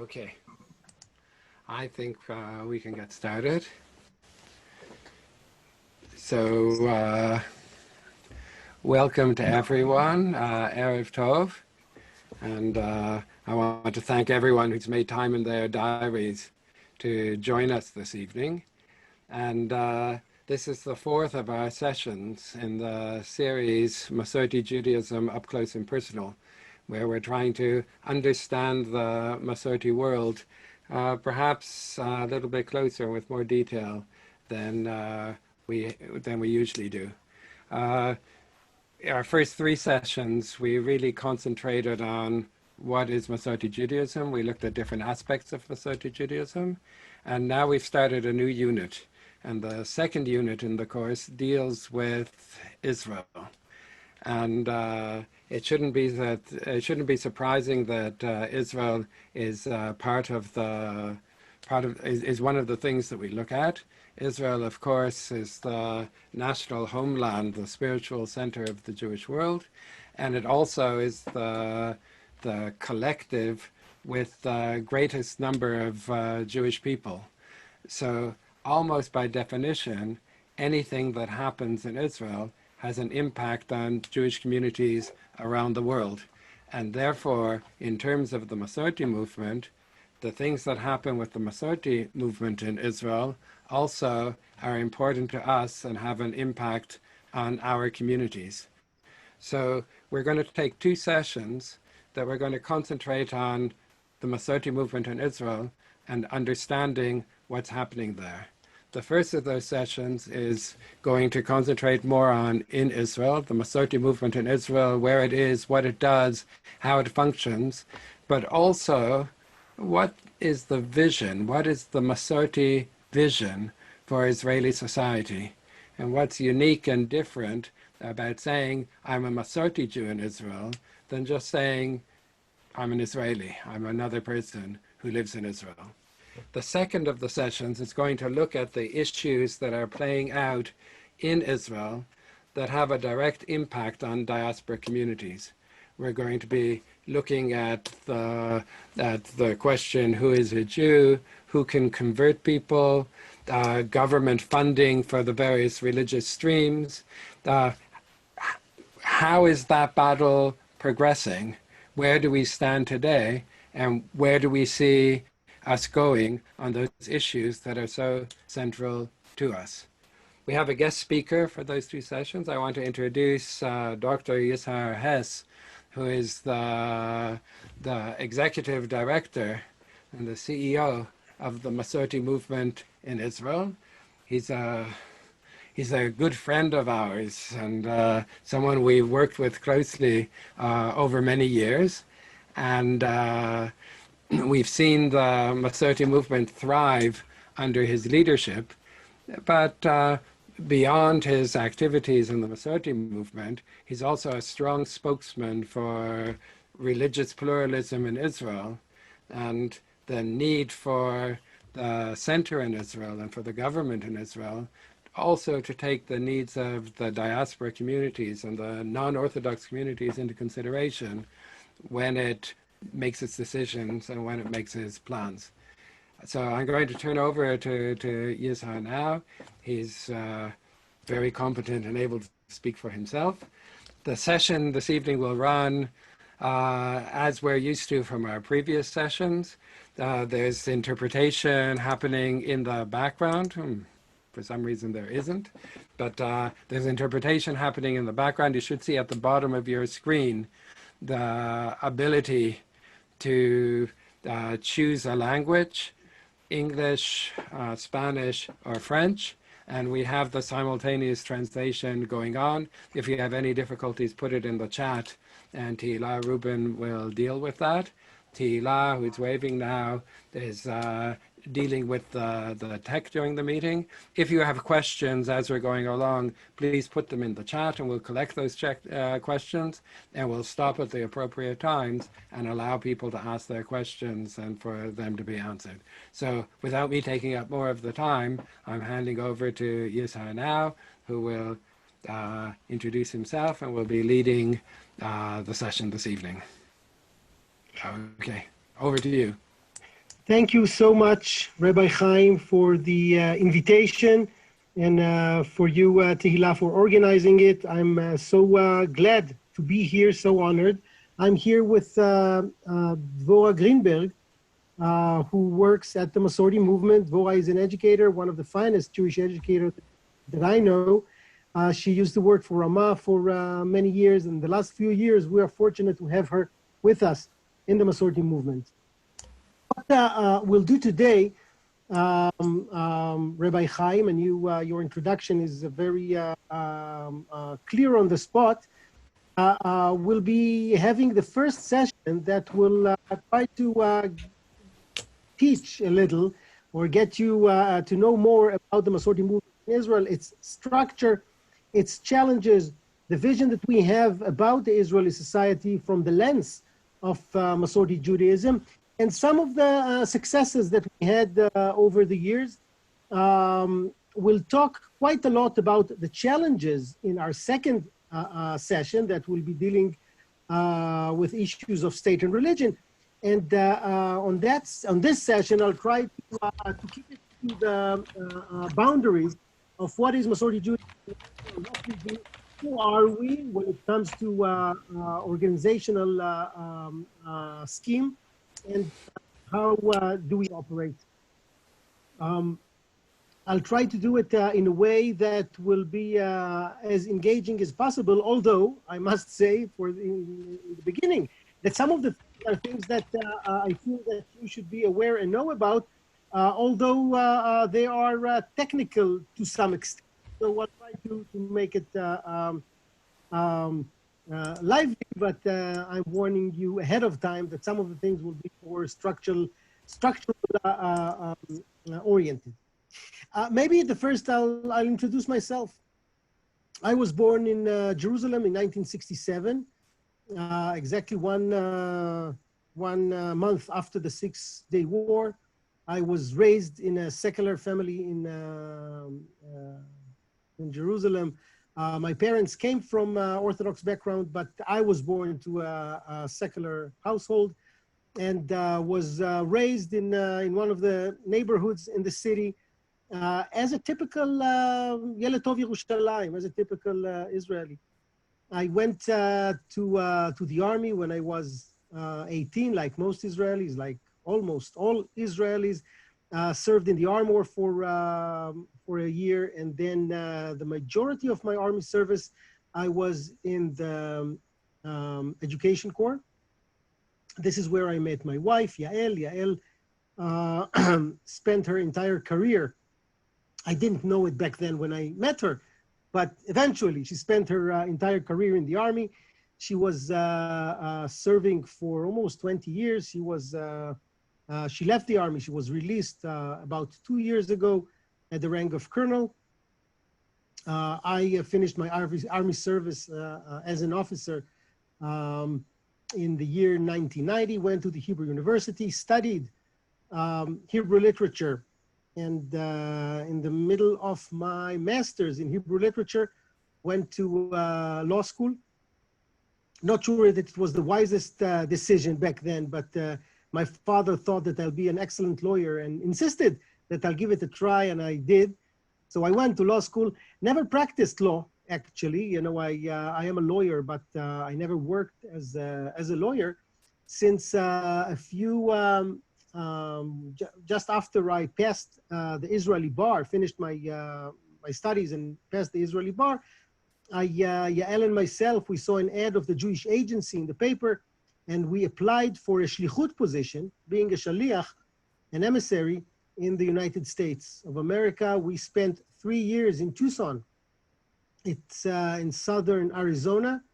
Okay, I think we can get started. So, welcome to everyone, Erev Tov, and I want to thank everyone who's made time in their diaries to join us this evening. And this is the fourth of our sessions in the series Masorti Judaism Up Close and Personal, where we're trying to understand the Masorti world perhaps a little bit closer with more detail than we usually do. Our first three sessions, we really concentrated on what is Masorti Judaism. We looked at different aspects of Masorti Judaism, and now we've started a new unit. And the second unit in the course deals with Israel. And it shouldn't be surprising that Israel is is one of the things that we look at. Israel, of course, is the national homeland, the spiritual center of the Jewish world, and it also is the collective with the greatest number of Jewish people. So almost by definition, anything that happens in Israel has an impact on Jewish communities around the world. And therefore, in terms of the Masorti movement, the things that happen with the Masorti movement in Israel also are important to us and have an impact on our communities. So we're going to take two sessions that we're going to concentrate on the Masorti movement in Israel and understanding what's happening there. The first of those sessions is going to concentrate more on in Israel, the Masorti movement in Israel, where it is, what it does, how it functions, but also what is the vision, what is the Masorti vision for Israeli society, and what's unique and different about saying I'm a Masorti Jew in Israel than just saying I'm an Israeli, I'm another person who lives in Israel. The second of the sessions is going to look at the issues that are playing out in Israel that have a direct impact on diaspora communities. We're going to be looking at the question, who is a Jew, who can convert people, government funding for the various religious streams. How is that battle progressing? Where do we stand today? And where do we see us going on those issues that are so central to us? We have a guest speaker for those two sessions. I want to introduce Dr. Yizhar Hess, who is the executive director and the CEO of the Masorti movement in Israel. He's a good friend of ours and someone we've worked with closely over many years. And we've seen the Masorti movement thrive under his leadership, but beyond his activities in the Masorti movement, he's also a strong spokesman for religious pluralism in Israel and the need for the center in Israel and for the government in Israel also to take the needs of the diaspora communities and the non-Orthodox communities into consideration when it makes its decisions and when it makes its plans. So I'm going to turn over to Yizhar now. He's very competent and able to speak for himself. The session this evening will run as we're used to from our previous sessions. There's interpretation happening in the background. For some reason there isn't, but there's interpretation happening in the background. You should see at the bottom of your screen the ability to choose a language, English, Spanish, or French, and we have the simultaneous translation going on. If you have any difficulties, put it in the chat, and Tehila Rubin will deal with that. Tehila, who's waving now, is dealing with the tech during the meeting. If you have questions as we're going along, please put them in the chat and we'll collect those questions and we'll stop at the appropriate times and allow people to ask their questions and for them to be answered. So without me taking up more of the time, I'm handing over to Yizhar now, who will introduce himself and will be leading the session this evening. Okay, over to you. Thank you so much, Rabbi Chaim, for the invitation, and for you, Tehillah, for organizing it. I'm so glad to be here, so honored. I'm here with Dvorah Greenberg, who works at the Masorti Movement. Dvorah is an educator, one of the finest Jewish educators that I know. She used to work for Ramah for many years, and the last few years, we are fortunate to have her with us in the Masorti Movement. What we'll do today, Rabbi Chaim, and your introduction is very clear on the spot. We'll be having the first session that will try to teach a little or get you to know more about the Masorti movement in Israel, its structure, its challenges, the vision that we have about the Israeli society from the lens of Masorti Judaism, and some of the successes that we had over the years. We'll talk quite a lot about the challenges in our second session that will be dealing with issues of state and religion. And on this session, I'll try to keep it to the boundaries of what is Masorti Judaism, what we do, who are we when it comes to organizational scheme, and how do we operate. I'll try to do it in a way that will be as engaging as possible, although I must say in the beginning that some of the things are things that I feel that you should be aware and know about, although they are technical to some extent. So I'll try to make it lively, but I'm warning you ahead of time that some of the things will be more structural oriented. Maybe the first I'll introduce myself. I was born in Jerusalem in 1967, exactly one month after the Six-Day War. I was raised in a secular family in Jerusalem. My parents came from Orthodox background, but I was born to a secular household and was raised in one of the neighborhoods in the city as a typical Yeled Tov Yerushalayim, as a typical Israeli. I went to the army when I was 18, like most Israelis, like almost all Israelis. Served in the Army for a year, and then the majority of my army service, I was in the education corps. This is where I met my wife, Yael. Yael spent her entire career. I didn't know it back then when I met her, but eventually she spent her entire career in the army. She was serving for almost 20 years. She left the army. She was released about 2 years ago at the rank of colonel. I finished my army service as an officer in the year 1990, went to the Hebrew University, studied Hebrew literature, and in the middle of my master's in Hebrew literature, went to law school. Not sure that it was the wisest decision back then, but my father thought that I'll be an excellent lawyer and insisted that I'll give it a try, and I did. So I went to law school, never practiced law, actually. You know, I am a lawyer, but I never worked as a lawyer since a few, just after I passed the Israeli bar, finished my studies and passed the Israeli bar, Yael and myself, we saw an ad of the Jewish agency in the paper, and we applied for a shlichut position, being a shaliach, an emissary in the United States of America. We spent 3 years in Tucson. It's in southern Arizona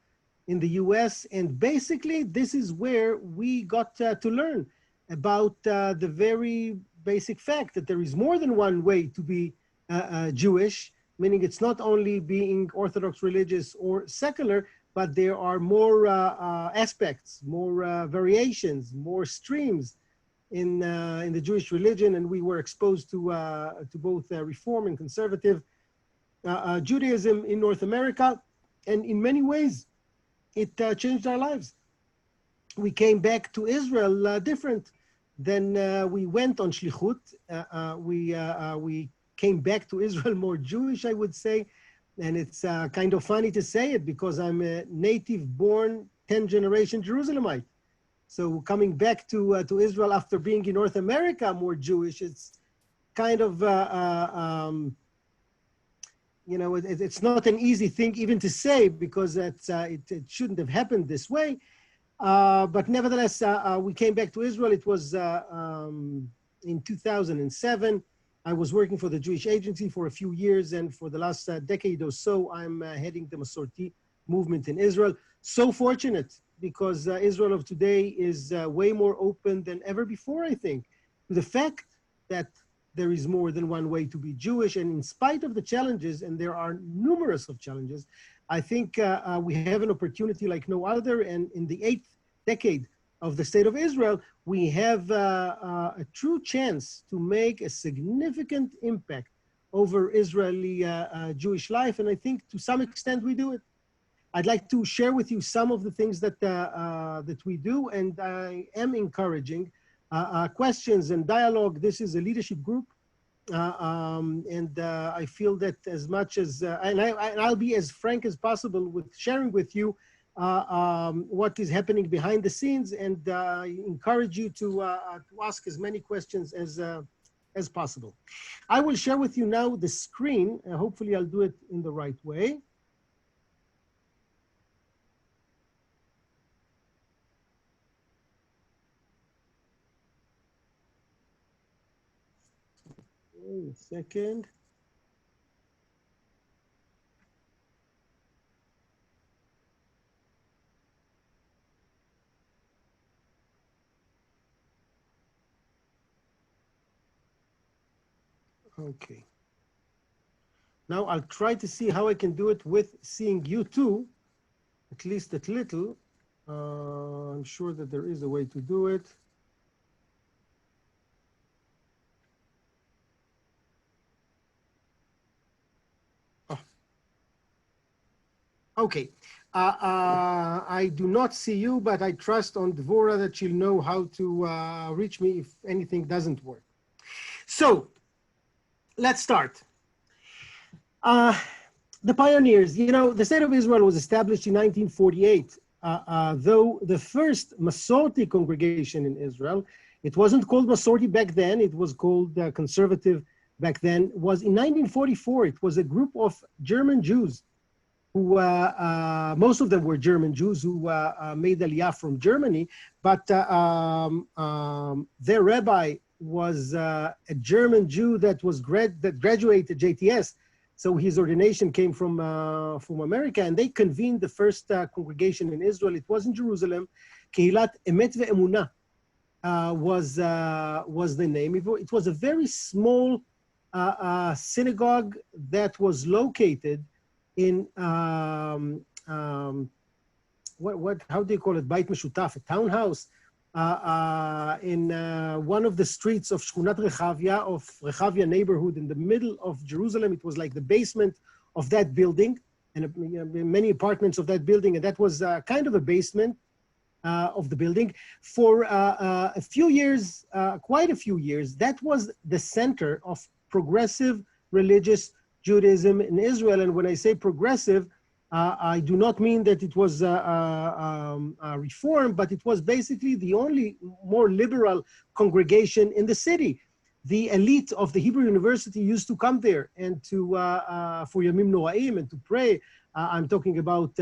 in the US. And basically, this is where we got to learn about the very basic fact that there is more than one way to be Jewish, meaning it's not only being Orthodox religious or secular, but there are more aspects, more variations, more streams in the Jewish religion, and we were exposed to both Reform and conservative Judaism in North America, and in many ways, it changed our lives. We came back to Israel different. Then we went on shlichut. We came back to Israel more Jewish, I would say. And it's kind of funny to say it because I'm a native-born 10th-generation Jerusalemite. So coming back to Israel after being in North America more Jewish, it's kind of, you know, it's not an easy thing even to say because it shouldn't have happened this way. But nevertheless, we came back to Israel. It was in 2007. I was working for the Jewish Agency for a few years, and for the last decade or so, I'm heading the Masorti Movement in Israel. So fortunate, because Israel of today is way more open than ever before, I think, to the fact that there is more than one way to be Jewish. And in spite of the challenges, and there are numerous of challenges, I think we have an opportunity like no other. And in the 8th decade of the State of Israel, we have a true chance to make a significant impact over Israeli Jewish life. And I think to some extent we do it. I'd like to share with you some of the things that, that we do, and I am encouraging questions and dialogue. This is a leadership group, and I feel that as much as, and I'll be as frank as possible with sharing with you what is happening behind the scenes, and encourage you to ask as many questions as possible. I will share with you now the screen. Hopefully I'll do it in the right way. Wait a second. Okay. Now I'll try to see how I can do it with seeing you too, at least a little. I'm sure that there is a way to do it. Oh. Okay. I do not see you, but I trust on Dvora that she'll know how to reach me if anything doesn't work. So let's start. The pioneers, you know, the State of Israel was established in 1948, though the first Masorti congregation in Israel, it wasn't called Masorti back then, it was called conservative back then, was in 1944. It was a group of German Jews who, most of them were German Jews who made Aliyah from Germany, but their rabbi was a German Jew that was that graduated JTS. So his ordination came from America, and they convened the first congregation in Israel. It was in Jerusalem. Kehilat Emet ve'emunah was the name. It was a very small synagogue that was located in how do you call it? Beit Meshutaf, a townhouse in one of the streets of Shkunat Rechavia neighborhood in the middle of Jerusalem. It was like the basement of that building, and many apartments of that building, and that was kind of a basement of the building. For a few years, quite a few years, that was the center of progressive religious Judaism in Israel. And when I say progressive, I do not mean that it was reform, but it was basically the only more liberal congregation in the city. The elite of the Hebrew University used to come there and to for Yamim Noraim and to pray. I'm talking about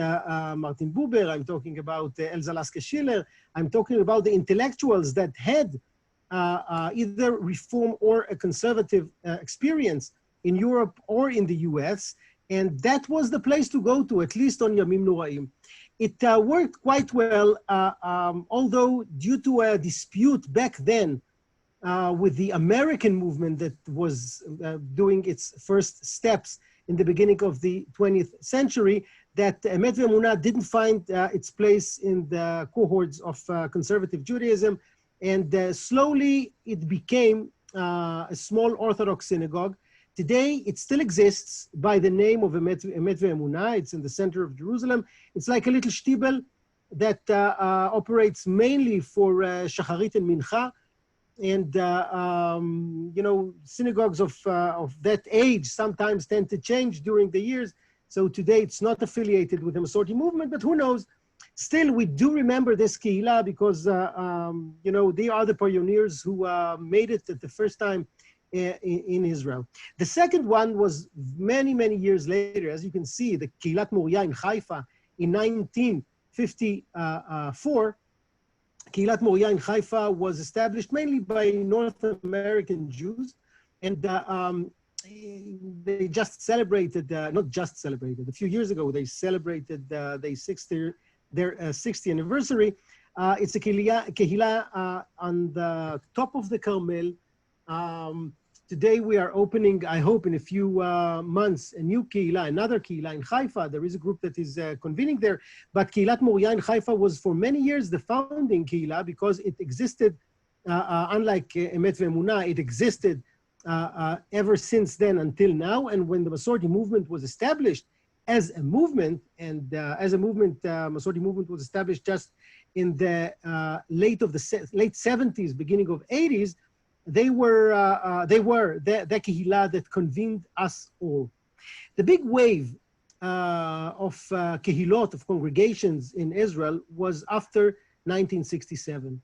Martin Buber. I'm talking about Elza Lasker-Schiller. I'm talking about the intellectuals that had either reform or a conservative experience in Europe or in the US. And that was the place to go to, at least on Yamim Noraim. It worked quite well, although due to a dispute back then with the American movement that was doing its first steps in the beginning of the 20th century, that Emet ve'emunah didn't find its place in the cohorts of conservative Judaism. And slowly it became a small Orthodox synagogue. Today, it still exists by the name of Emet ve'emunah. It's in the center of Jerusalem. It's like a little shtibel that operates mainly for Shacharit and Mincha. And, synagogues of that age sometimes tend to change during the years. So today it's not affiliated with the Masorti movement, but who knows? Still, we do remember this kehillah because, they are the pioneers who made it at the first time in Israel. The second one was many, many years later. As you can see, the Kehilat Moria in Haifa in 1954. Kehilat Moria in Haifa was established mainly by North American Jews, and they just celebrated, not just celebrated, a few years ago, they celebrated their 60th anniversary. It's a kehillah on the top of the Carmel. Today we are opening, I hope in a few months, a new kehillah, another kehillah in Haifa. There is a group that is convening there. But Kehilat Moria in Haifa was for many years the founding kehillah because it existed, unlike Emet Ve'emunah, it existed ever since then until now. And when the Masorti movement was established as a movement, Masorti movement was established just in the late 70s, beginning of 80s, they were the kehillah that convened us all. The big wave of kehilot, of congregations in Israel, was after 1967.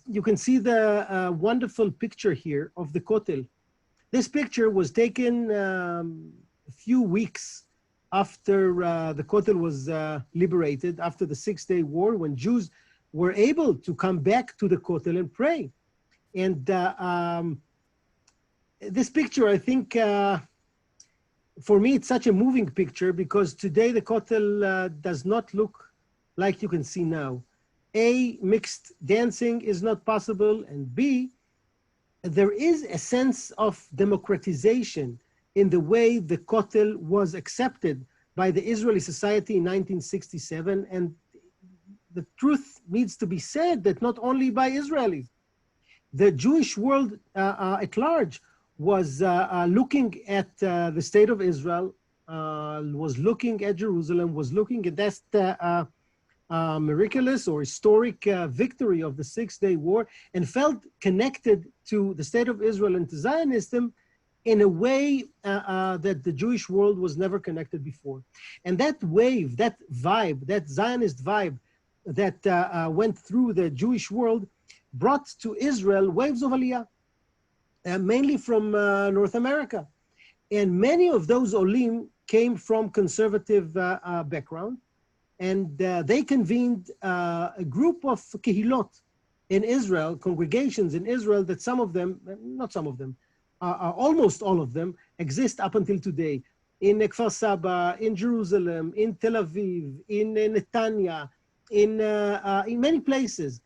You can see the wonderful picture here of the Kotel. This picture was taken a few weeks after the Kotel was liberated, after the Six-Day War, when Jews were able to come back to the Kotel and pray. And this picture, I think, for me, it's such a moving picture because today the Kotel does not look like you can see now. A, mixed dancing is not possible, and B, there is a sense of democratization in the way the Kotel was accepted by the Israeli society in 1967. And the truth needs to be said that not only by Israelis, the Jewish world at large was looking at the state of Israel, was looking at Jerusalem, was looking at that miraculous or historic victory of the Six-Day War, and felt connected to the state of Israel and to Zionism in a way that the Jewish world was never connected before. And that wave, that vibe, that Zionist vibe that went through the Jewish world brought to Israel waves of Aliyah, mainly from North America. And many of those Olim came from conservative background, and they convened a group of kehilot in Israel, congregations in Israel, that some of them, not some of them, almost all of them exist up until today. In Kfar Saba, in Jerusalem, in Tel Aviv, in Netanya, in many places.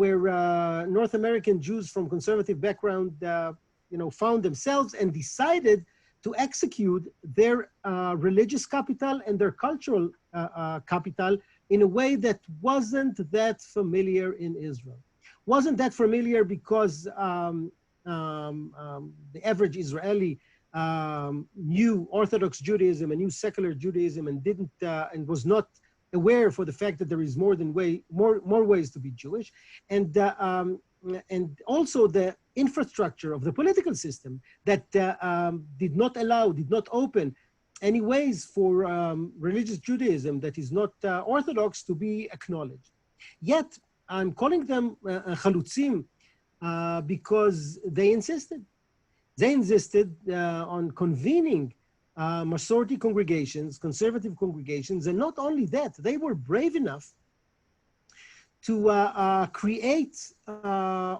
Where North American Jews from conservative background, found themselves and decided to execute their religious capital and their cultural capital in a way that wasn't that familiar in Israel. Wasn't that familiar because the average Israeli knew Orthodox Judaism and knew secular Judaism and didn't and was not aware for the fact that there is more ways to be Jewish, and also the infrastructure of the political system that did not open any ways for religious Judaism that is not Orthodox to be acknowledged. Yet I'm calling them chalutzim because they insisted. They insisted on convening Masorti congregations, conservative congregations, and not only that, they were brave enough to create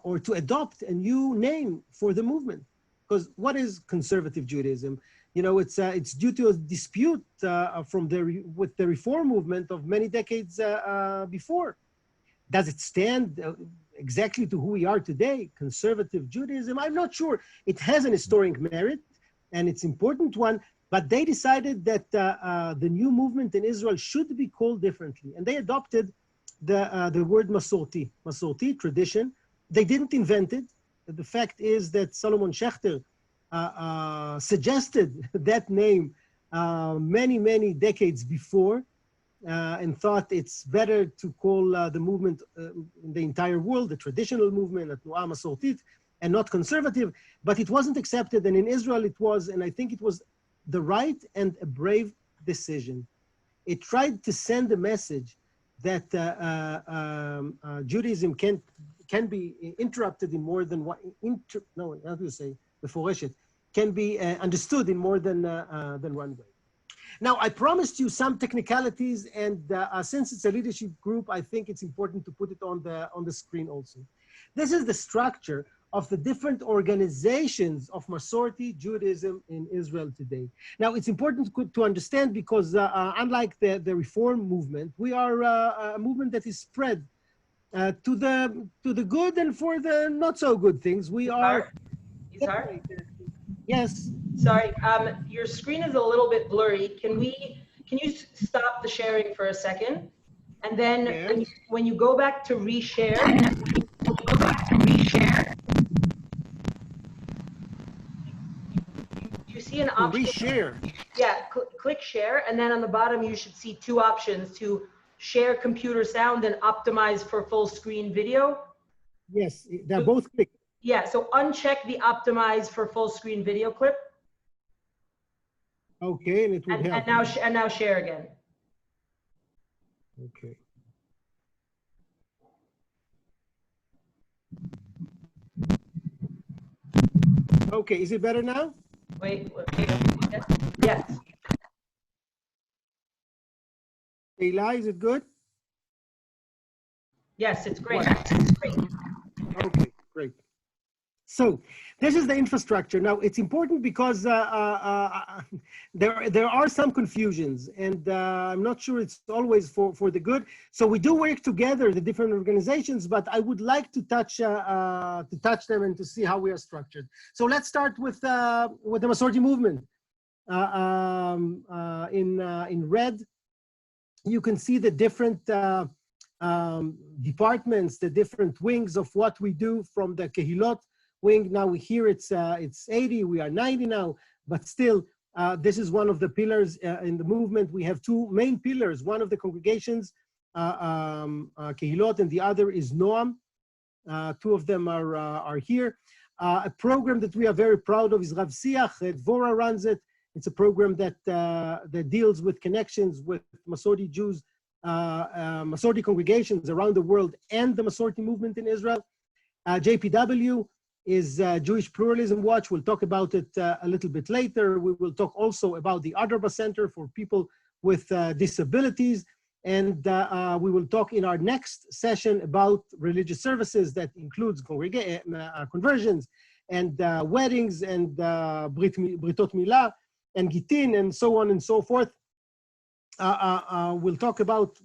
or to adopt a new name for the movement. Because what is conservative Judaism? It's due to a dispute with the reform movement of many decades before. Does it stand exactly to who we are today, conservative Judaism? I'm not sure. It has an historic merit, and it's an important one. But they decided that the new movement in Israel should be called differently. And they adopted the word Masorti, tradition. They didn't invent it. The fact is that Solomon Schechter suggested that name many, many decades before. and thought it's better to call the movement in the entire world, the traditional movement, Atnu'a Masortit, and not conservative, but it wasn't accepted. And in Israel it was, and I think it was the right and a brave decision. It tried to send a message that Judaism can be interrupted in more than one, how do you say, מפורשת, can be understood in more than one way. Now, I promised you some technicalities, and since it's a leadership group, I think it's important to put it on the screen also. This is the structure of the different organizations of Masorti Judaism in Israel today. Now, it's important to understand because unlike the Reform movement, we are a movement that is spread to the good and for the not so good things. We are. Yizhar? Yes. Sorry, your screen is a little bit blurry. Can you stop the sharing for a second? And then Yes. when you go back to reshare, you see an option. Reshare. Yeah, click share, and then on the bottom you should see two options to share computer sound and optimize for full screen video. Yes, they're both clicked. Yeah, so uncheck the optimize for full screen video clip. Okay, and it would help. And now share again. Okay. Okay, is it better now? Wait. Yes. Eli, is it good? Yes, it's great. Okay, great. So this is the infrastructure. Now it's important because there are some confusions, and I'm not sure it's always for the good. So we do work together, the different organizations, but I would like to touch them and to see how we are structured. So let's start with the Masorti movement. In red, you can see the different departments, the different wings of what we do from the Kehilot wing. Now we hear it's 80, we are 90 now, but still this is one of the pillars in the movement. We have two main pillars. One of the congregations, Kehilot, and the other is Noam. Two of them are here. A program that we are very proud of is Rav Siach. Dvorah runs it. It's a program that deals with connections with Masorti Jews, Masorti congregations around the world, and the Masorti movement in Israel. JPW is Jewish Pluralism Watch. We'll talk about it a little bit later. We will talk also about the Adraba Center for people with disabilities. And we will talk in our next session about religious services that includes conversions and weddings and Britot Milah and Gitin and so on and so forth. We'll talk about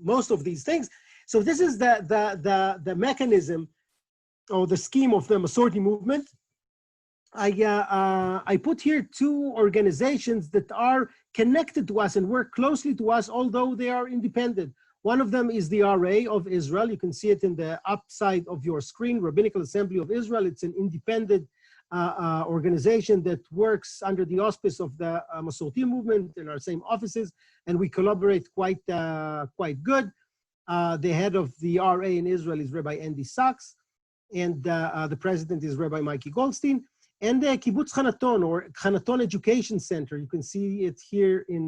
most of these things. So this is the mechanism or the scheme of the Masorti movement. I put here two organizations that are connected to us and work closely to us, although they are independent. One of them is the RA of Israel. You can see it in the upside of your screen, Rabbinical Assembly of Israel. It's an independent organization that works under the auspice of the Masorti movement in our same offices, and we collaborate quite good. The head of the RA in Israel is Rabbi Andy Sachs, and the president is Rabbi Mikey Goldstein. And the Kibbutz Hanaton, or Hanaton Education Center, you can see it here in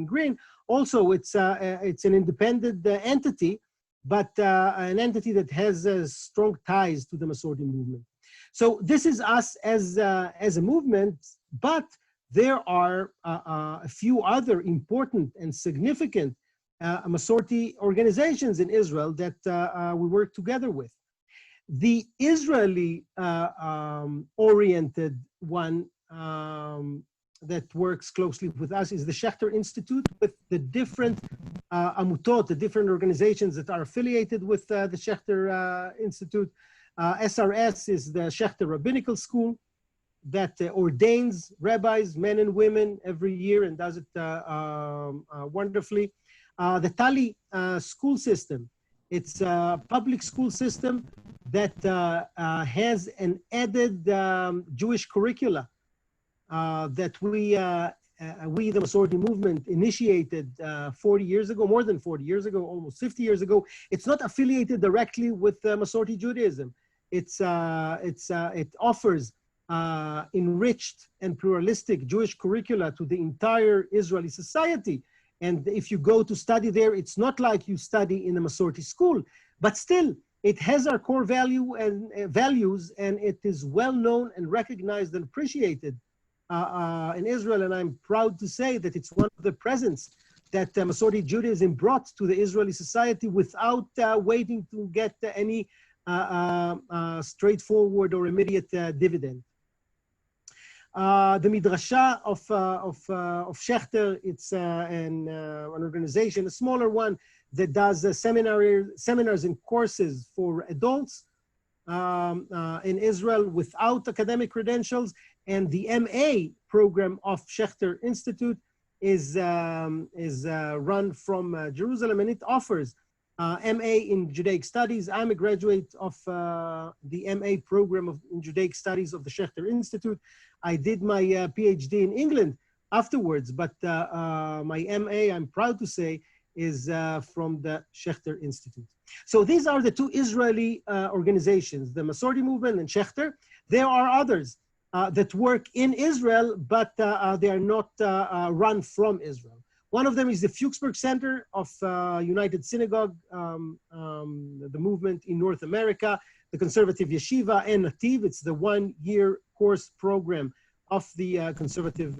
green. Also, it's an independent entity, but an entity that has strong ties to the Masorti movement. So this is us as a movement, but there are a few other important and significant Masorti organizations in Israel that we work together with. The Israeli oriented one that works closely with us is the Schechter Institute, with the different amutot, the different organizations that are affiliated with the Schechter Institute. SRS is the Schechter Rabbinical School that ordains rabbis, men and women, every year and does it wonderfully. The Tali school system, it's a public school system that has an added Jewish curricula that we we, the Masorti movement, initiated 40 years ago, more than 40 years ago, almost 50 years ago. It's not affiliated directly with Masorti Judaism. It offers enriched and pluralistic Jewish curricula to the entire Israeli society. And if you go to study there, it's not like you study in a Masorti school, but still it has our core value and values, and it is well known and recognized and appreciated in Israel. And I'm proud to say that it's one of the presents that Masorti Judaism brought to the Israeli society without waiting to get any straightforward or immediate dividend. The Midrasha of Shechter, it's an organization, a smaller one, that does seminars and courses for adults in Israel without academic credentials. And the MA program of Shechter Institute is run from Jerusalem, and it offers MA in Judaic Studies. I'm a graduate of the MA program in Judaic Studies of the Shechter Institute. I did my PhD in England afterwards, but my MA, I'm proud to say, is from the Shechter Institute. So these are the two Israeli organizations, the Masorti Movement and Shechter. There are others that work in Israel, but they are not run from Israel. One of them is the Fuchsberg Center of United Synagogue, the movement in North America, the Conservative Yeshiva, and Nativ. It's the one-year course program of the conservative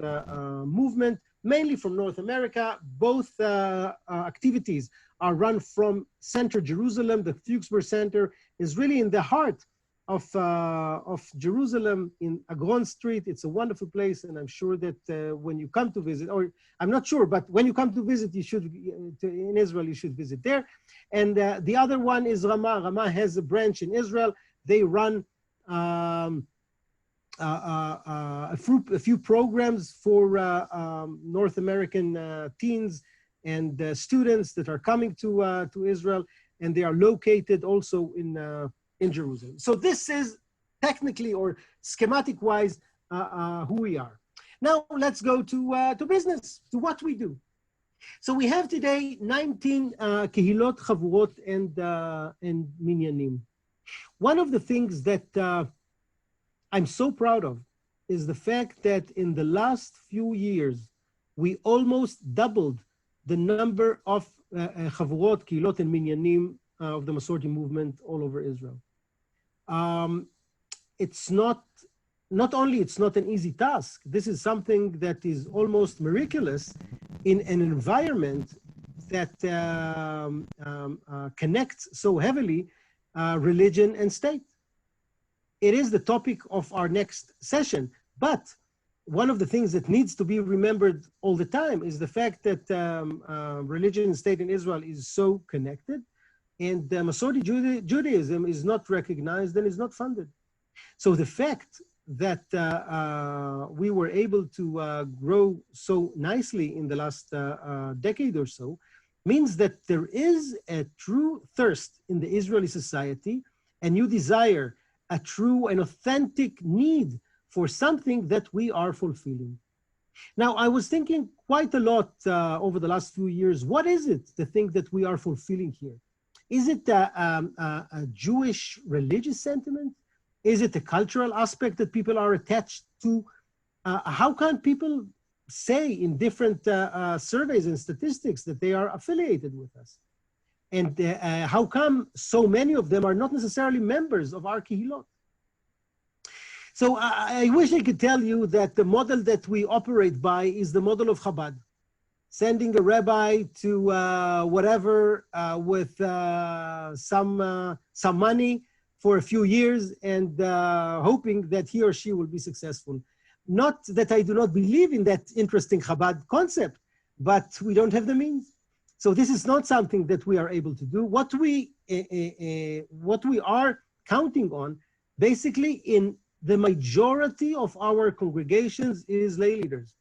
movement, mainly from North America. Both activities are run from Center Jerusalem. The Fuchsberg Center is really in the heart of Jerusalem in Agron Street. It's a wonderful place, and I'm sure that when you come to visit, or I'm not sure, but when you come to visit, you should, in Israel, you should visit there. And the other one is Ramah. Ramah has a branch in Israel. They run a few programs for North American teens and students that are coming to Israel, and they are located also in Jerusalem. So this is technically or schematic-wise who we are. Now let's go to business, to what we do. So we have today 19 kehilot, chavurot, and minyanim. One of the things that I'm so proud of is the fact that in the last few years, we almost doubled the number of chavurot, kehilot, and minyanim of the Masorti movement all over Israel. It's not only it's not an easy task, this is something that is almost miraculous in an environment that connects so heavily religion and state. It is the topic of our next session, but one of the things that needs to be remembered all the time is the fact that religion and state in Israel is so connected, and Masorti Judaism is not recognized and is not funded. So the fact that we were able to grow so nicely in the last decade or so means that there is a true thirst in the Israeli society, a new desire, a true and authentic need for something that we are fulfilling. Now, I was thinking quite a lot over the last few years, what is it, the thing that we are fulfilling here? Is it a Jewish religious sentiment? Is it a cultural aspect that people are attached to? How can people say in different surveys and statistics that they are affiliated with us? And how come so many of them are not necessarily members of our kehilot? So I wish I could tell you that the model that we operate by is the model of Chabad. Sending a rabbi to whatever with some money for a few years and hoping that he or she will be successful. Not that I do not believe in that interesting Chabad concept, but we don't have the means. So this is not something that we are able to do. What we are counting on, basically in the majority of our congregations, is lay leaders.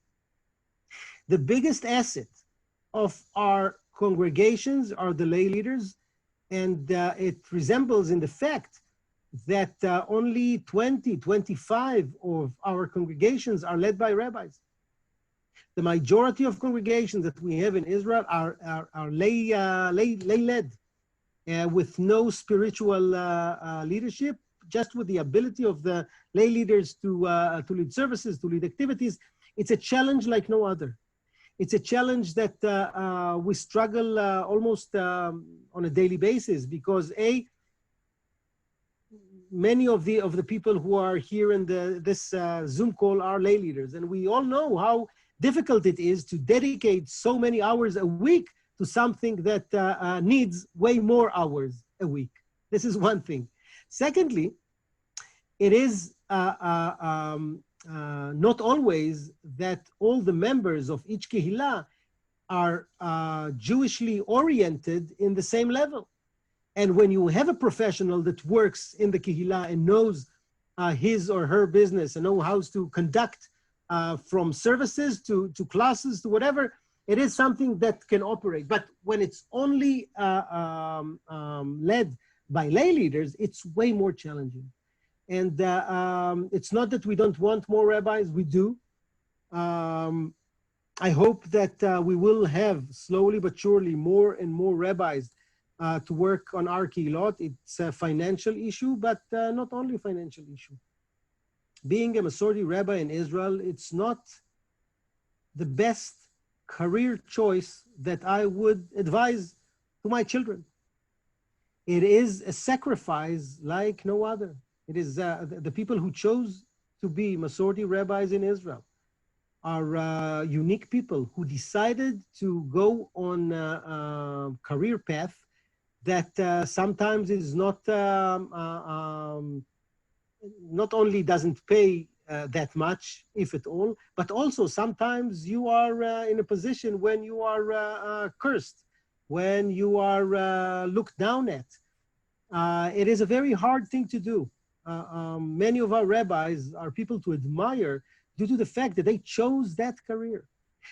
The biggest asset of our congregations are the lay leaders, and it resembles in the fact that only 20, 25 of our congregations are led by rabbis. The majority of congregations that we have in Israel are lay-led, with no spiritual leadership, just with the ability of the lay leaders to lead services, to lead activities. It's a challenge like no other. It's a challenge that we struggle almost on a daily basis, because many of the people who are here in this Zoom call are lay leaders, and we all know how difficult it is to dedicate so many hours a week to something that needs way more hours a week. This is one thing. Secondly, it is not always that all the members of each kehillah are Jewishly oriented in the same level. And when you have a professional that works in the kehillah and knows his or her business and knows how to conduct from services to classes to whatever, it is something that can operate. But when it's only led by lay leaders, it's way more challenging. And it's not that we don't want more rabbis, we do. I hope that we will have slowly but surely more and more rabbis to work on our kehilot. It's a financial issue, but not only a financial issue. Being a Masorti rabbi in Israel, it's not the best career choice that I would advise to my children. It is a sacrifice like no other. It is the people who chose to be Masorti rabbis in Israel are unique people who decided to go on a career path that sometimes is not only doesn't pay that much, if at all, but also sometimes you are in a position when you are cursed, when you are looked down at. It is a very hard thing to do. Many of our rabbis are people to admire due to the fact that they chose that career.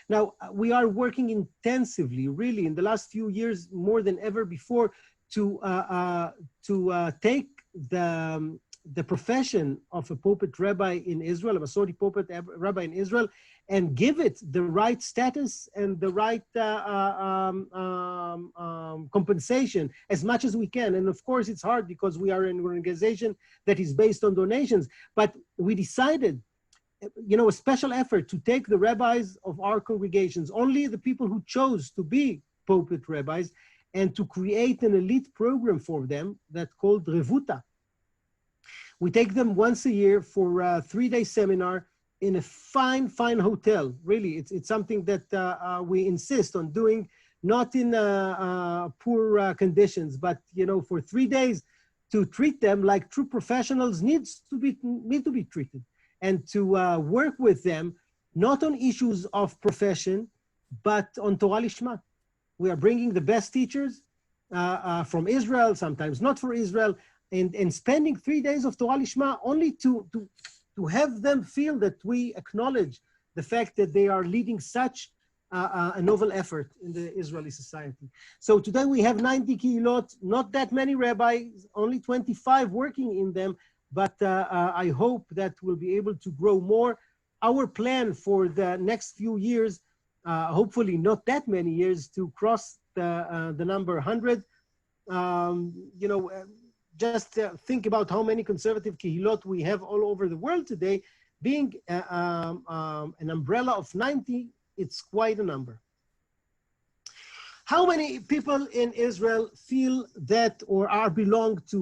Now, we are working intensively, really, in the last few years, more than ever before, to take the profession of a pulpit rabbi in Israel, a Masorti pulpit rabbi in Israel, and give it the right status and the right compensation as much as we can. And of course, it's hard because we are an organization that is based on donations, but we decided, a special effort to take the rabbis of our congregations, only the people who chose to be pulpit rabbis, and to create an elite program for them that's called Revuta. We take them once a year for a 3-day seminar in a fine hotel. Really, it's something that we insist on doing, not in poor conditions, but for 3 days, to treat them like true professionals need to be treated, and to work with them not on issues of profession, but on Torah Lishma. We are bringing the best teachers from Israel, sometimes not for Israel, and spending 3 days of Torah Lishma only to have them feel that we acknowledge the fact that they are leading such a novel effort in the Israeli society. So today we have 90 kehilot, not that many rabbis, only 25 working in them, but I hope that we'll be able to grow more. Our plan for the next few years, hopefully not that many years, to cross the number 100. Just think about how many conservative kehilot we have all over the world today. Being an umbrella of 90, it's quite a number. How many people in Israel feel that or belong to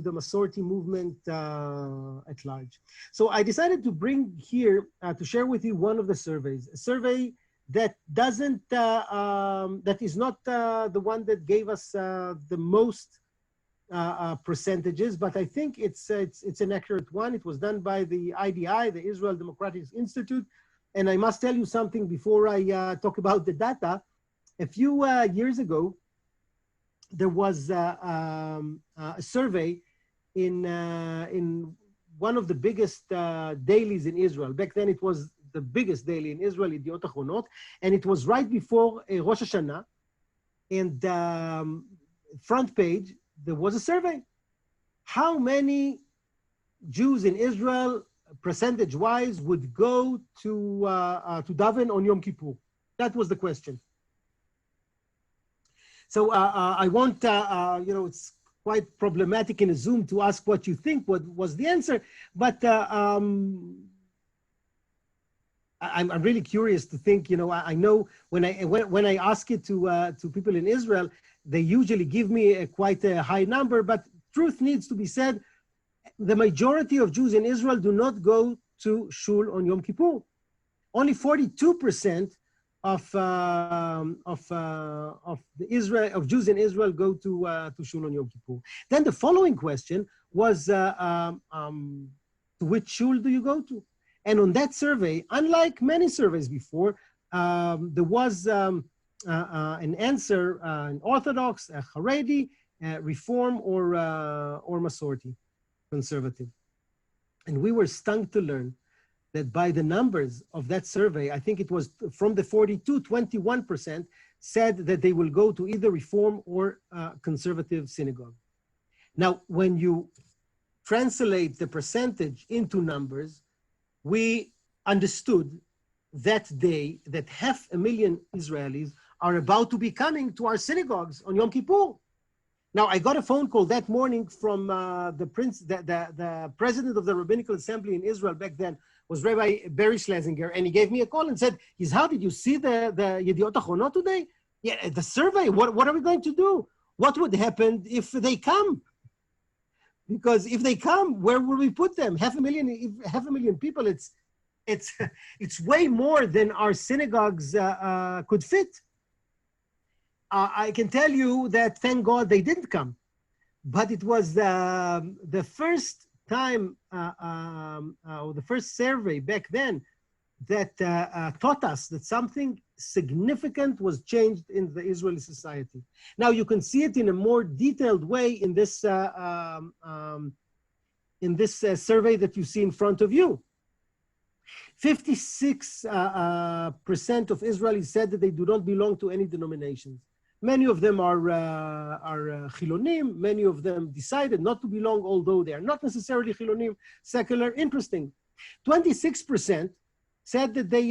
the Masorti movement at large? So I decided to bring here to share with you one of the surveys, a survey that doesn't, that is not the one that gave us the most percentages, but I think it's an accurate one. It was done by the IDI, the Israel Democratic Institute. And I must tell you something before I talk about the data. A few years ago, there was a survey in one of the biggest dailies in Israel. Back then, it was the biggest daily in Israel, Yediot Achronot, and it was right before Rosh Hashanah. And front page, there was a survey. How many Jews in Israel percentage-wise, would go to daven on Yom Kippur? That was the question. So I won't, it's quite problematic in a Zoom to ask what you think, what was the answer, but I'm really curious to think, I know when I ask it to people in Israel, they usually give me quite a high number, but truth needs to be said, the majority of Jews in Israel do not go to shul on Yom Kippur. Only 42% of Jews in Israel go to shul on Yom Kippur. Then the following question was, to which shul do you go to? And on that survey, unlike many surveys before, there was an answer: an Orthodox, a Haredi, Reform, or Masorti, conservative. And we were stunned to learn that by the numbers of that survey, I think it was from the 42, 21% said that they will go to either Reform or conservative synagogue. Now, when you translate the percentage into numbers, we understood that day that 500,000 Israelis are about to be coming to our synagogues on Yom Kippur. Now, I got a phone call that morning from the president of the Rabbinical Assembly in Israel back then, was Rabbi Barry Schlesinger, and he gave me a call and said, Yizhar, did you see the Yediot Achronot today? Yeah, the survey, what are we going to do? What would happen if they come? Because if they come, where will we put them? 500,000 people, it's way more than our synagogues could fit. I can tell you that, thank God, they didn't come. But it was the first time, or the first survey back then that taught us that something significant was changed in the Israeli society. Now you can see it in a more detailed way in this survey that you see in front of you. 56% of Israelis said that they do not belong to any denominations. Many of them are Chilonim. Many of them decided not to belong, although they are not necessarily Chilonim, secular. Interesting. 26% said that they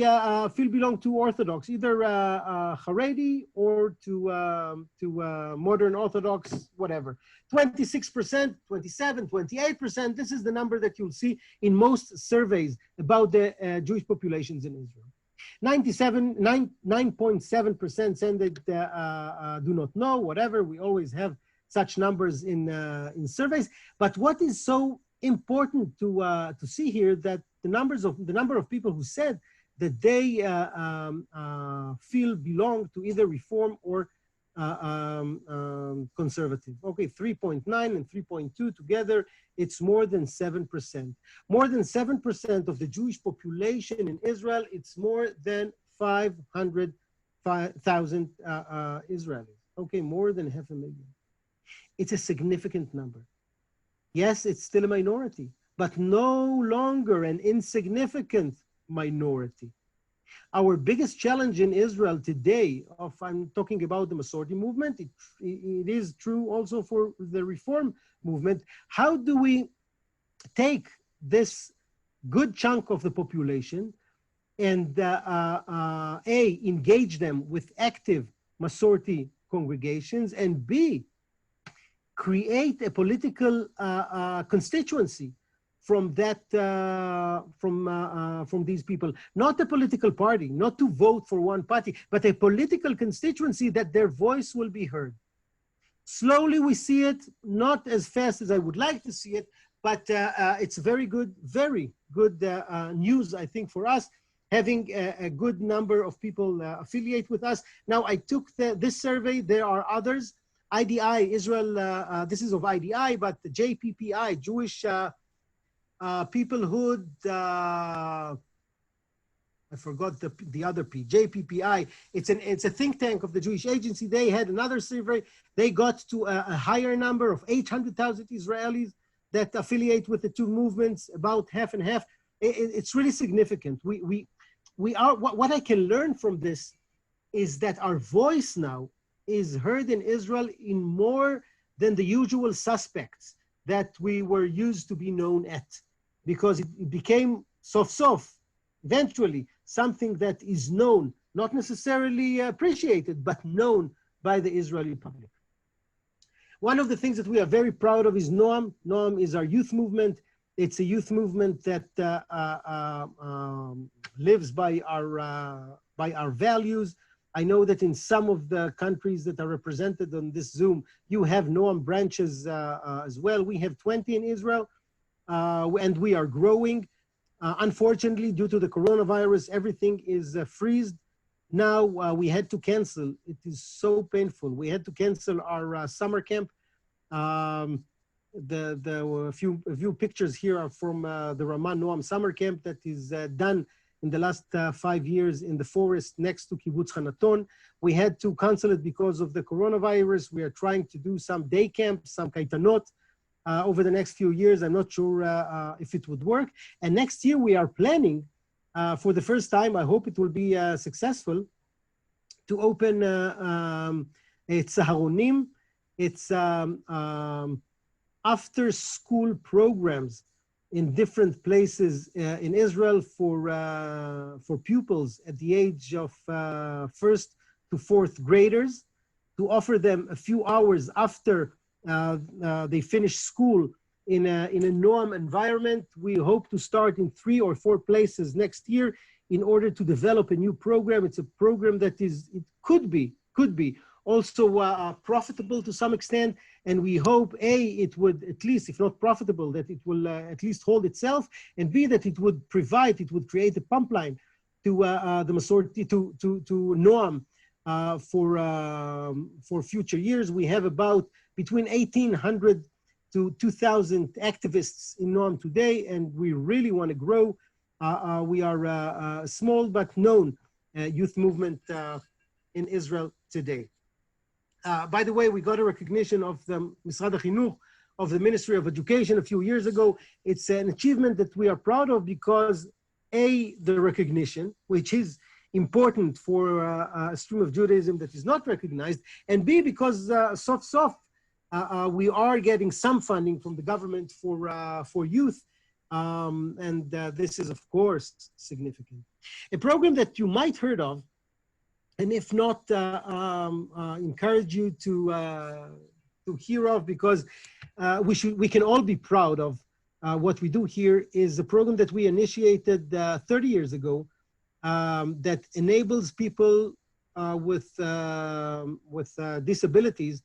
feel belong to Orthodox, either Haredi or to modern Orthodox, whatever. 26%, 27%, 28%. This is the number that you'll see in most surveys about the Jewish populations in Israel. 9.7% said that do not know, whatever. We always have such numbers in surveys. But what is so important to see here, that the number of people who said that they feel belong to either Reform or conservative. Okay, 3.9 and 3.2 together, it's more than 7%. More than 7% of the Jewish population in Israel, it's more than 500,000 Israelis. Okay, more than 500,000. It's a significant number. Yes, it's still a minority, but no longer an insignificant minority. Our biggest challenge in Israel today, I'm talking about the Masorti movement, it is true also for the Reform movement. How do we take this good chunk of the population and engage them with active Masorti congregations, and B, create a political constituency from these people, not a political party, not to vote for one party, but a political constituency that their voice will be heard. Slowly we see it, not as fast as I would like to see it, but it's very good news, I think, for us, having a good number of people affiliate with us. Now, I took this survey. There are others. IDI, Israel, this is of IDI, but the JPPI, Jewish Peoplehood, I forgot the other P, JPPI. It's a think tank of the Jewish Agency. They had another survey. They got to a higher number of 800,000 Israelis that affiliate with the two movements, about half and half. It's really significant. We are, what I can learn from this is that our voice now is heard in Israel in more than the usual suspects that we were used to be known at. because it became sof, eventually, something that is known, not necessarily appreciated, but known by the Israeli public. One of the things that we are very proud of is Noam. Noam is our youth movement. It's a youth movement that lives by our values. I know that in some of the countries that are represented on this Zoom, you have Noam branches as well. We have 20 in Israel, and we are growing. Unfortunately, due to the coronavirus, everything is freezed. Now we had to cancel. It is so painful. We had to cancel our summer camp. A few pictures here are from the Raman Noam summer camp that is done in the last 5 years in the forest next to Kibbutz Hanaton. We had to cancel it because of the coronavirus. We are trying to do some day camps, some kaitanot over the next few years. I'm not sure if it would work. And next year we are planning for the first time, I hope it will be successful, to open Saharonim. It's after school programs in different places in Israel for pupils at the age of 1st to 4th graders, to offer them a few hours after they finish school in a Noam environment. We hope to start in 3 or 4 places next year in order to develop a new program. It's a program that it could be also profitable to some extent, and we hope it would, at least, if not profitable, that it will at least hold itself, and B, that it would create a pump line to the Masorti, to Noam for future years. We have about between 1,800 to 2,000 activists in Noam today, and we really want to grow. We are a small but known youth movement in Israel today. By the way, we got a recognition of the Misrad HaChinuch, of the Ministry of Education a few years ago. It's an achievement that we are proud of because A, the recognition, which is important for a stream of Judaism that is not recognized, and B, because we are getting some funding from the government for youth, and this is, of course, significant. A program that you might heard of, and if not, encourage you to hear of, because we can all be proud of what we do here, is a program that we initiated 30 years ago that enables people with disabilities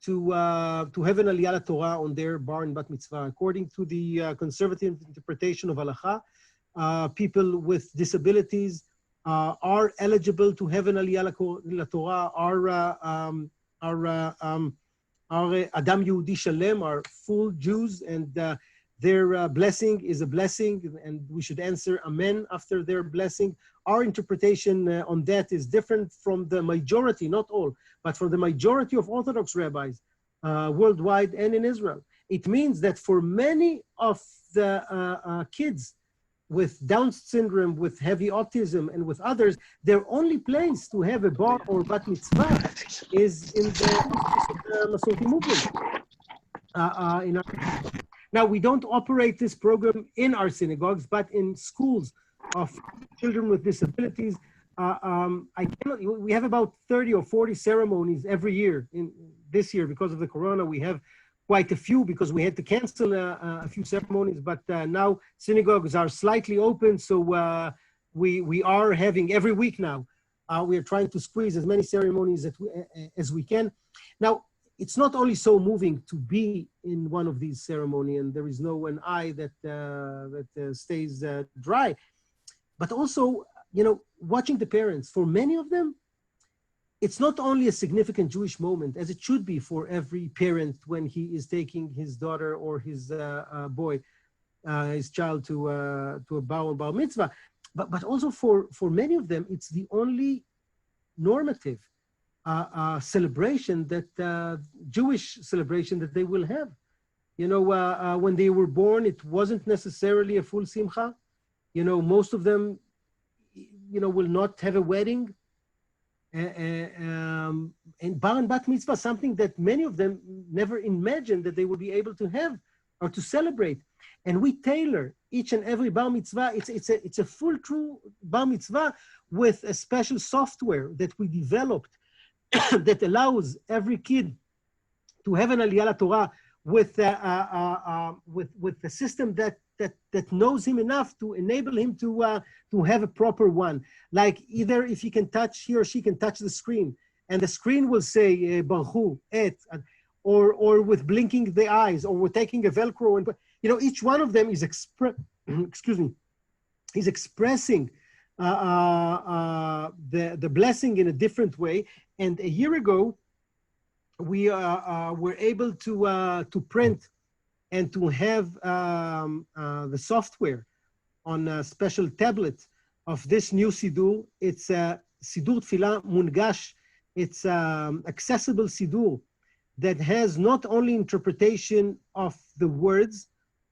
to have an Aliyah Torah on their bar and bat mitzvah. According to the conservative interpretation of halacha, people with disabilities are eligible to have an Aliyah Torah, are Adam Yehudi Shalem, are full Jews, and their blessing is a blessing, and we should answer Amen after their blessing. Our interpretation on that is different from the majority, not all, but for the majority of Orthodox rabbis worldwide and in Israel. It means that for many of the kids with Down syndrome, with heavy autism, and with others, their only place to have a bar or bat mitzvah is in the Masorti Movement. Now, we don't operate this program in our synagogues, but in schools of children with disabilities. We have about 30 or 40 ceremonies every year. This year, because of the corona, we have quite a few because we had to cancel a few ceremonies, but now synagogues are slightly open, so we are having every week now. We are trying to squeeze as many ceremonies as we can. Now, it's not only so moving to be in one of these ceremonies, and there is no one eye that stays dry, but also, watching the parents. For many of them, it's not only a significant Jewish moment, as it should be for every parent when he is taking his daughter or his boy, his child to a bar mitzvah, but also for many of them, it's the only normative celebration that Jewish celebration that they will have. When they were born, it wasn't necessarily a full simcha. Most of them, will not have a wedding. And bar and bat mitzvah, something that many of them never imagined that they would be able to have or to celebrate. And we tailor each and every bar mitzvah. It's a full true bar mitzvah with a special software that we developed that allows every kid to have an Aliyah Torah with a system that knows him enough to enable him to have a proper one. Like either if he or she can touch the screen, and the screen will say Baruch Hu, Et, or with blinking the eyes, or with taking a Velcro, and each one of them is he's expressing the blessing in a different way. And a year ago, we were able to print and to have the software on a special tablet of this new Siddur. It's a Siddur Tfilah Mungash. It's accessible Siddur that has not only interpretation of the words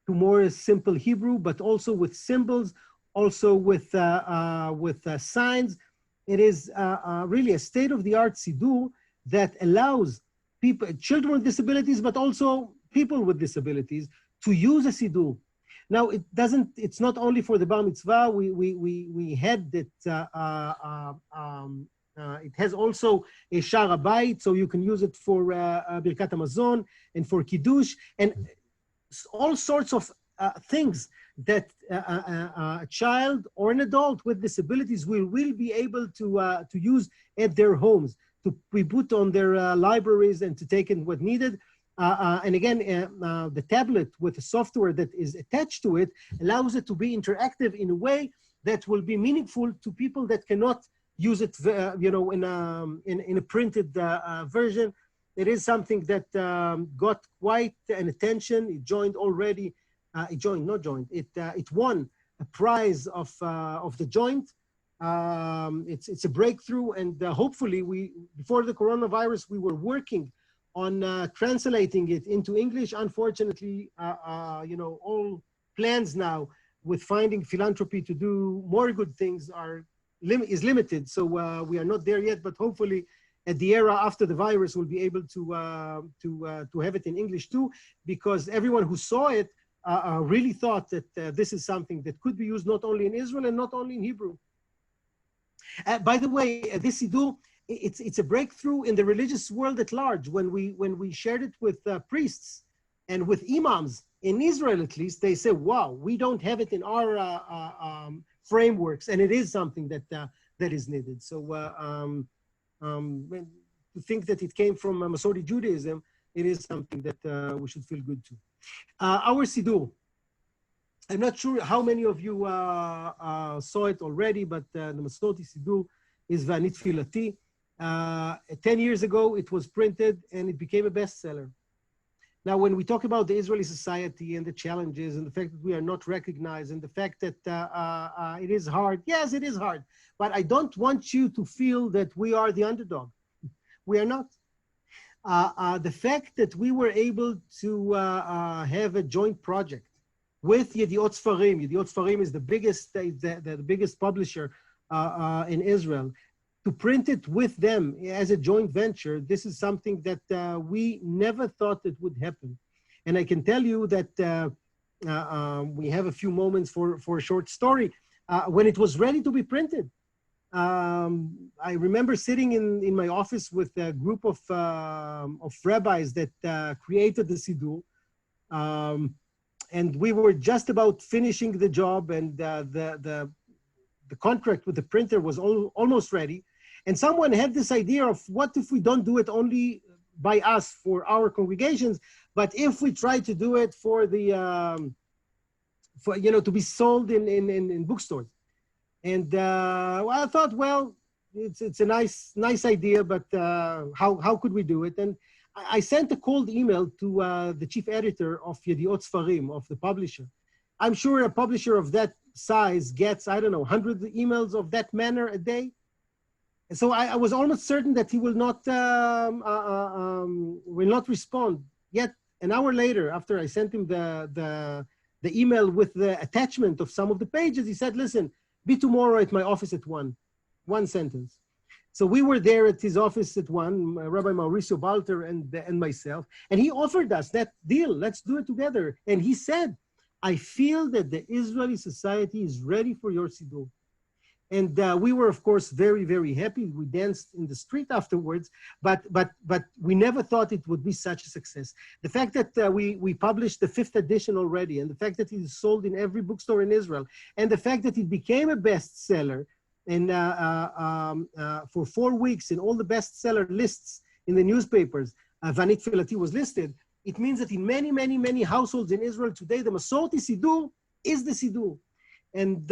to more simple Hebrew, but also with symbols, also with signs. It is really a state-of-the-art Siddur that allows people, children with disabilities, but also people with disabilities, to use a Siddur. Now, it's not only for the Bar Mitzvah. We had that, it has also a Shar HaBayit, so you can use it for Birkat HaMazon and for Kiddush, and all sorts of things that a child or an adult with disabilities will be able to use at their homes, to be put on their libraries and to take in what needed. And again, the tablet with the software that is attached to it allows it to be interactive in a way that will be meaningful to people that cannot use it, in a printed version. It is something that got quite an attention. It joined already. It won a prize of the joint. It's a breakthrough, and hopefully before the coronavirus, we were working on translating it into English. Unfortunately, all plans now with finding philanthropy to do more good things is limited. So we are not there yet, but hopefully at the era after the virus, we'll be able to have it in English too, because everyone who saw it really thought that this is something that could be used not only in Israel and not only in Hebrew. By the way, this Siddur, it's a breakthrough in the religious world at large. When we shared it with priests and with imams in Israel, at least, they say, "Wow, we don't have it in our frameworks," and it is something that is needed. So to think that it came from Masorti Judaism, it is something that we should feel good to. Our Siddur. I'm not sure how many of you saw it already, but the Masorti Siddur is V'ani Tfilati. 10 years ago, it was printed and it became a bestseller. Now, when we talk about the Israeli society and the challenges and the fact that we are not recognized and the fact that it is hard, yes, it is hard, but I don't want you to feel that we are the underdog. We are not. The fact that we were able to have a joint project with Yediot Sfarim. Yediot Sfarim is the biggest publisher in Israel. To print it with them as a joint venture, this is something that we never thought it would happen. And I can tell you that we have a few moments for a short story. When it was ready to be printed, I remember sitting in my office with a group of rabbis that created the Siddur. And we were just about finishing the job, and the contract with the printer was almost ready. And someone had this idea of, what if we don't do it only by us for our congregations, but if we try to do it for the to be sold in bookstores. And I thought, well, it's a nice idea, but how could we do it? And I sent a cold email to the chief editor of Yediot Sfarim, of the publisher. I'm sure a publisher of that size gets, I don't know, hundreds of emails of that manner a day. And so I was almost certain that he will not respond. Yet an hour later, after I sent him the email with the attachment of some of the pages, he said, "Listen, be tomorrow at my office at 1." One sentence. So we were there at his office at 1, Rabbi Mauricio Balter and myself, and he offered us that deal. Let's do it together. And he said, I feel that the Israeli society is ready for your Siddur. And we were, of course, very, very happy. We danced in the street afterwards, but we never thought it would be such a success. The fact that we published the 5th edition already, and the fact that it is sold in every bookstore in Israel, and the fact that it became a bestseller, and for 4 weeks in all the bestseller lists in the newspapers, Vanit Filati was listed. It means that in many, many, many households in Israel today, the Masorti Siddur is the Siddur. And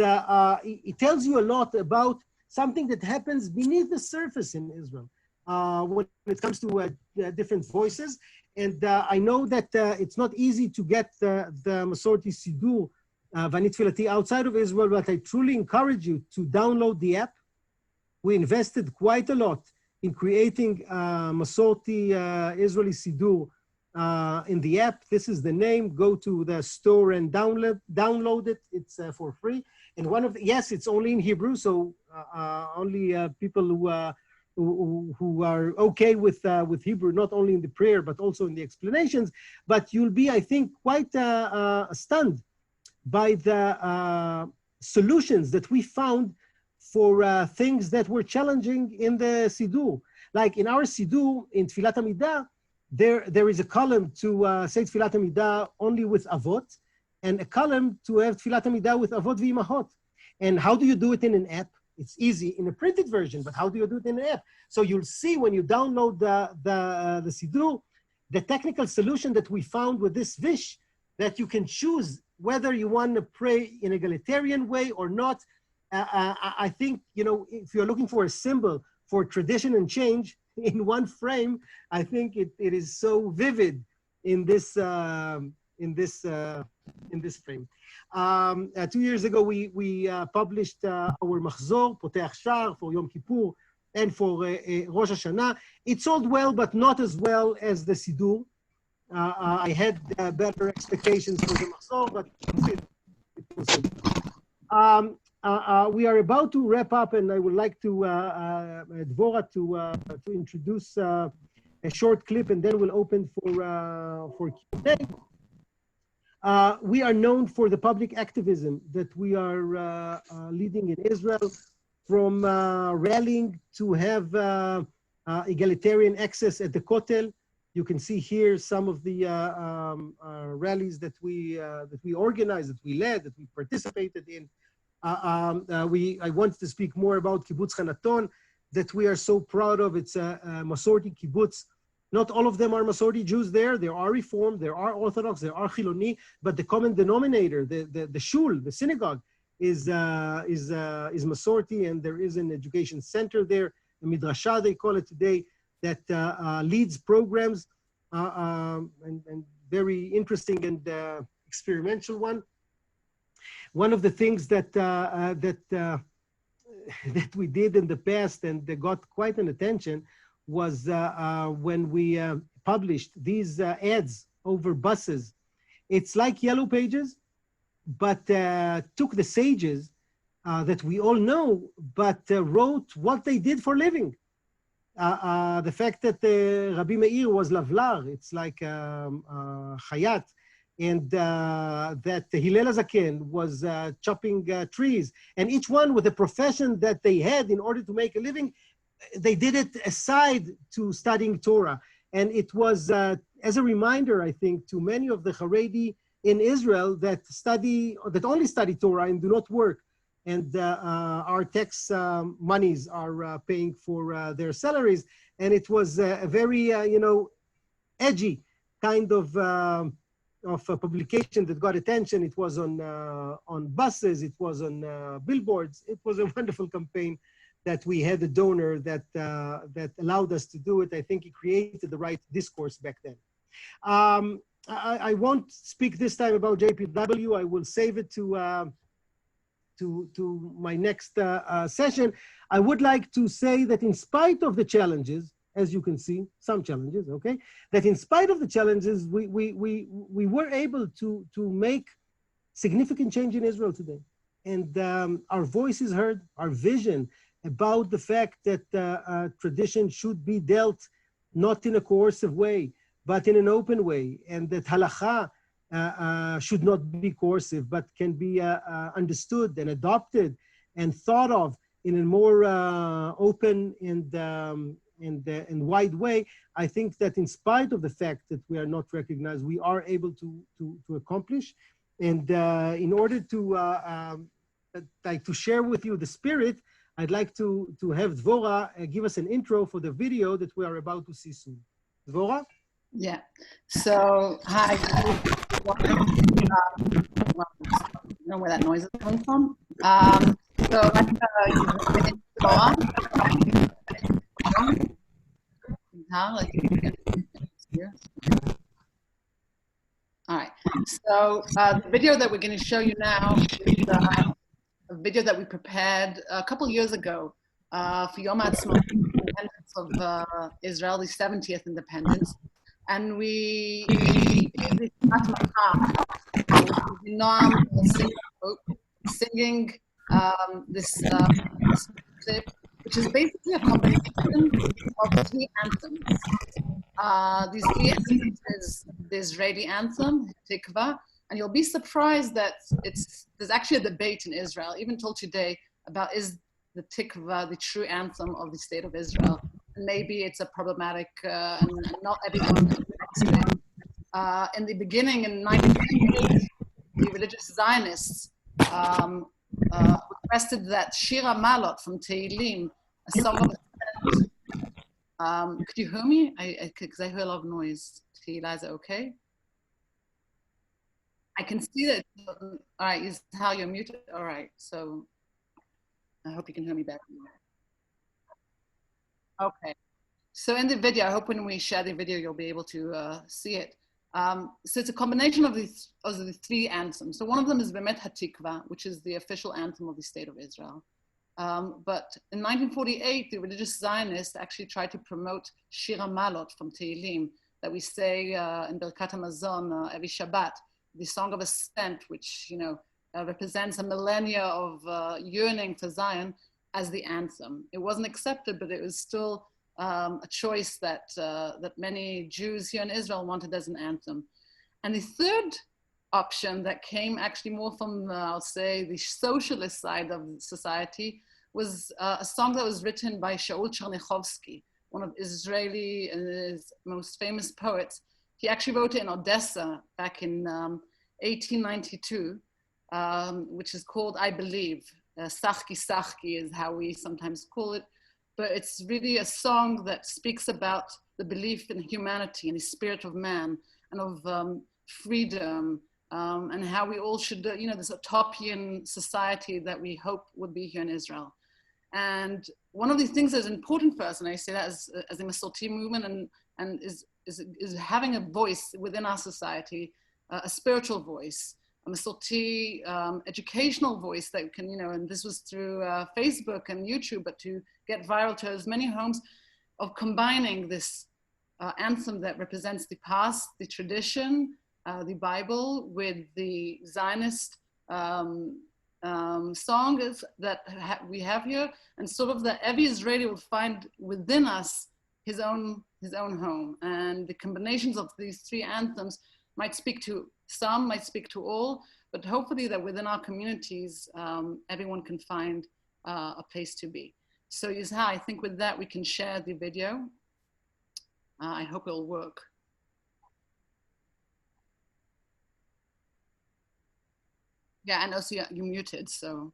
it tells you a lot about something that happens beneath the surface in Israel when it comes to different voices. And I know that it's not easy to get the Masorti Siddur, Vanit Filati, outside of Israel, but I truly encourage you to download the app. We invested quite a lot in creating Masorti Israeli Siddur in the app. This is the name. Go to the store and download it. It's for free. And yes, it's only in Hebrew, so only people who are okay with Hebrew, not only in the prayer but also in the explanations. But you'll be, I think, quite stunned by the solutions that we found for things that were challenging in the Siddur. Like in our Siddur, in Tfilat Amidah, there is a column to say Tfilat Amidah only with Avot, and a column to have Tfilat Amidah with Avot v'Imahot. And how do you do it in an app? It's easy in a printed version, but how do you do it in an app? So you'll see when you download the Siddur, the technical solution that we found with this Vish, that you can choose whether you want to pray in an egalitarian way or not. I think, if you're looking for a symbol for tradition and change in one frame, I think it is so vivid in this frame. 2 years ago, we published our Machzor, Poteach Shar, for Yom Kippur and for Rosh Hashanah. It sold well, but not as well as the Siddur. I had better expectations for the Machzor, but it was good. We are about to wrap up, and I would like to Dvorah to introduce a short clip, and then we'll open for Q&A. We are known for the public activism that we are leading in Israel, from rallying to have egalitarian access at the Kotel. You can see here some of the rallies that we organized, that we led, that we participated in. I wanted to speak more about Kibbutz Hanaton, that we are so proud of. It's a Masorti kibbutz. Not all of them are Masorti Jews there. There are Reform, there are Orthodox, there are Chiloni, but the common denominator, the shul, the synagogue, is Masorti, and there is an education center there, a midrasha they call it today, that leads programs, and very interesting and experimental one. One of the things that we did in the past and that got quite an attention was when we published these ads over buses. It's like Yellow Pages, but took the sages that we all know, but wrote what they did for living. The fact that Rabbi Meir was Lavlar, it's like Hayat, and that Hillel HaZaken was chopping trees, and each one with a profession that they had in order to make a living. They did it aside to studying Torah. And it was as a reminder, I think, to many of the Haredi in Israel that only study Torah and do not work. And our tax monies are paying for their salaries. And it was a very, edgy kind of a publication that got attention. It was on buses, it was on billboards. It was a wonderful campaign that we had a donor that allowed us to do it. I think he created the right discourse back then. I won't speak this time about JPW. I will save it to my next session. I would like to say that in spite of the challenges, as you can see, some challenges, okay, that in spite of the challenges, we were able to make significant change in Israel today. And our voice is heard, our vision about the fact that tradition should be dealt not in a coercive way, but in an open way, and that halakha should not be coercive, but can be understood and adopted and thought of in a more open and wide way. I think that in spite of the fact that we are not recognized, we are able to accomplish. And in order to share with you the spirit, I'd like to have Dvorah give us an intro for the video that we are about to see soon. Dvorah? Yeah. So, hi. I don't know where that noise is coming from. So let's all right. So the video that we're going to show you now is a video that we prepared a couple years ago for Yom Ha'atzmaut, independence of Israeli 70th independence. And we singing this clip, which is basically a combination of three anthems. These three anthems is the Israeli anthem, Tikva, and you'll be surprised that there's actually a debate in Israel, even till today, about is the Tikva the true anthem of the state of Israel. And maybe it's a problematic, and not everyone likes it. In the beginning, in 1998, the religious Zionists requested that Shira Malot from Tehillim, a song of could you hear me? Because I hear a lot of noise. Tehillah, is it okay? I can see that. All right, is how you're muted. All right, so I hope you can hear me better. Okay. So in the video, I hope when we share the video, you'll be able to see it. So it's a combination of the three anthems. So one of them is Bemet HaTikva, which is the official anthem of the state of Israel. But in 1948, the religious Zionists actually tried to promote Shira Malot from Tehillim that we say in Birkat HaMazon every Shabbat, the Song of Ascent, which represents a millennia of yearning for Zion, as the anthem. It wasn't accepted, but it was still a choice that many Jews here in Israel wanted as an anthem. And the third option that came actually more from, I'll say, the socialist side of society was a song that was written by Shaul Chernichovsky, one of Israel's most famous poets. He actually wrote it in Odessa back in 1892, which is called I Believe. Sachki Sachki is how we sometimes call it, but it's really a song that speaks about the belief in humanity and the spirit of man and of freedom and how we all should, this utopian society that we hope would be here in Israel. And one of the things that's important for us, and I say that as a Masorti movement, and is having a voice within our society, a spiritual voice, a Masorti educational voice that can, and this was through Facebook and YouTube, but to get viral to as many homes, of combining this anthem that represents the past, the tradition, the Bible, with the Zionist songs that we have here, and sort of that every Israeli will find within us his own home. And the combinations of these three anthems might speak to some, might speak to all, but hopefully that within our communities, everyone can find a place to be. So Yizhar, I think with that we can share the video. I hope it'll work. Yeah, and also you're muted, so.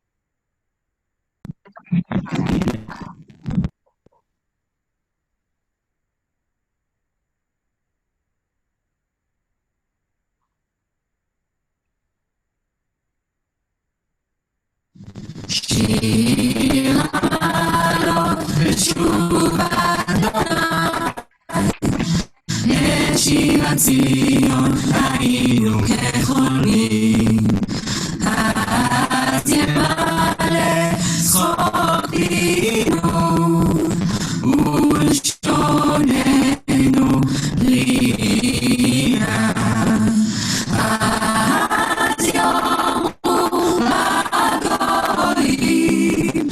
ציון היינו כחולמים, אז ימלא צחוק פינו ולשוננו בריאה. אז יאמרו הגויים,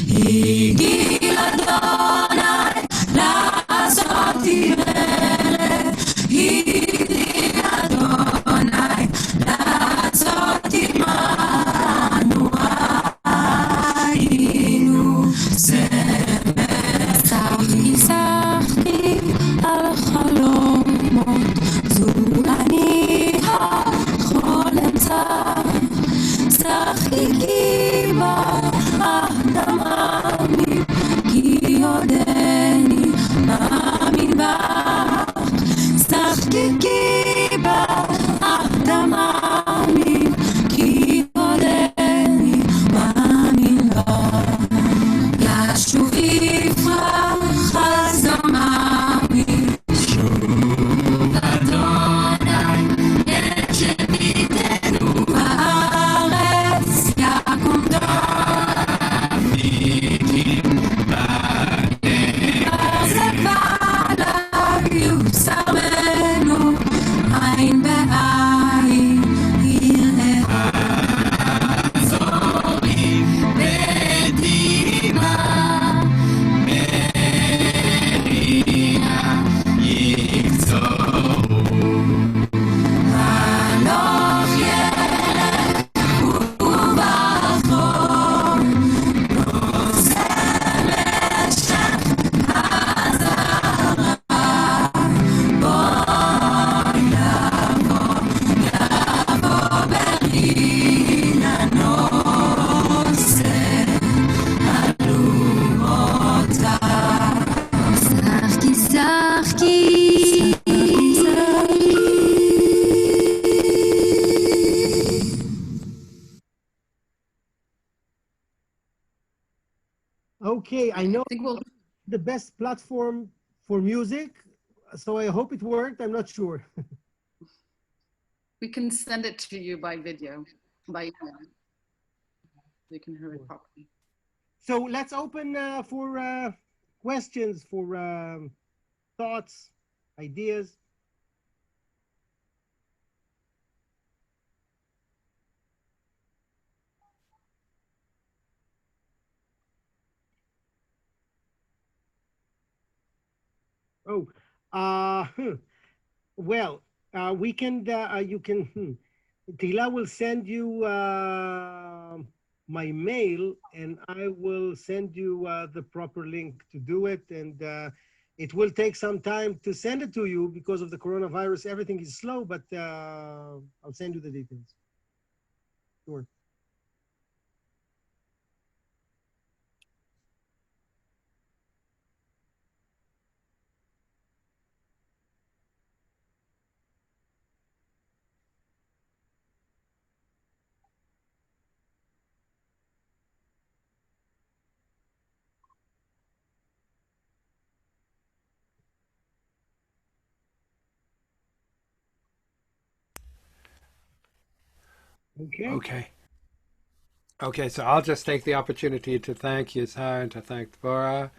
הגיע אדוני לעשות מלך, הגיע אדוני מאמין, כי עודני מאמין בך. שחקקי באדם מאמין, כי עודני מאמין בך. ישוב יפרח אז לא מאמין, שוב אדוני את שביתנו בארץ יקום דוד. זבלה יוסרנו עין בעין יראה זורים בדמעה מרינה יקצורו. הלוך ילך ובחור נוזל לשם חזרה. בואי יבוא ברינה נושא אלומותיו. שחקי שחקי Okay, I know I think we'll, the best platform for music, so I hope it worked. I'm not sure. we can send it to you by video, by email. You can hear it properly. So let's open for questions, for thoughts, ideas. Oh, well, we can, you can, Tila will send you my mail, and I will send you the proper link to do it. And it will take some time to send it to you because of the coronavirus. Everything is slow, but I'll send you the details. Sure. Okay. Okay, so I'll just take the opportunity to thank Yizhar and to thank Dvorah